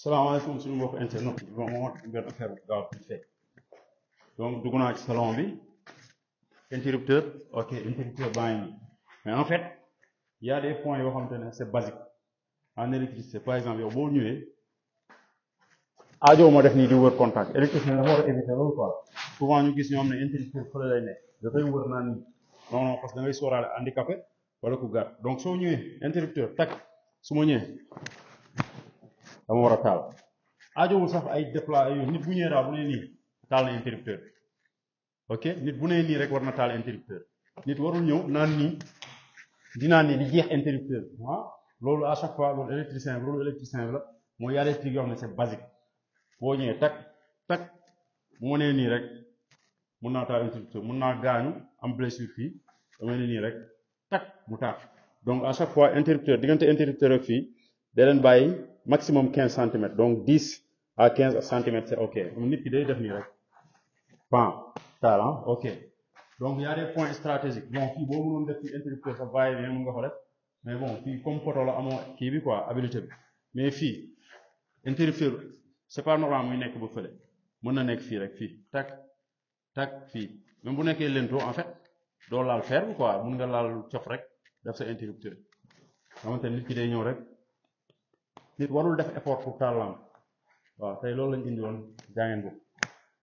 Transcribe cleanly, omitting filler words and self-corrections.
salaamaaleykum suñu mbokk internet bi bon moo benn affaire bu gaaw bi fekk donc dugg naa ci salon bi interrupteur ok interrupteur baa ngi nii mais en fait il y a des points yoo xamante ne c'est basique en électricité par exemple yow boo ñëwee aajo moo def nii di wër contact électricien dafa war a éviter loolu quoi souvent ñu gis ñoo xam ne interrupteur fële lay nekk dafay wër naan nii non non parce que da ngay sóoraale handicapé wala ku gàtt donc soo ñëwee interrupteur tak su ma ñëwee dama war a taal aajowul sax ay déployer yooyu nit bu ñëwee daal bu nee nii taal na interrupteur ok nit bu nee nii rek war na taal interrupteur nit warul ñëw naan nii di naan nii di jeex interrupteur ah loolu à chaque fois loolu électricien bi loolu électricien bi la mooy y a des trucs yoo xam ne c'est basique boo ñëwee tak tak bu ma nee nii rek mun naa taal interrupteur mun naa gaañu am blessure fii dama ne nii rek tak mu taal donc à chaque fois interrupteur diggante interrupteur ak fii da leen bàyyi maximum 15 centimètres donc 10 à 15 centimètres c'est ok nit ki day def nii rek pan taal ok donc y a des points stratégiques bon fii boo mënoon def ci interrupteur sa bàyyi bien mun nga ko def mais bon fii comme poto la amoo kii bi quoi habilité bi mais fii interrupteur c'est pas normal muy nekk ba fële mën na nekk fii rek fii tak tak fii même bu nekkee lento en fait doo laal fer bi quoi mun nga laal cof rek def sa interrupteur xamante nit ki day ñëw rek nit warul def effort pour taal lampe waaw tey loolu lañ indi woon jaa ngeen bokk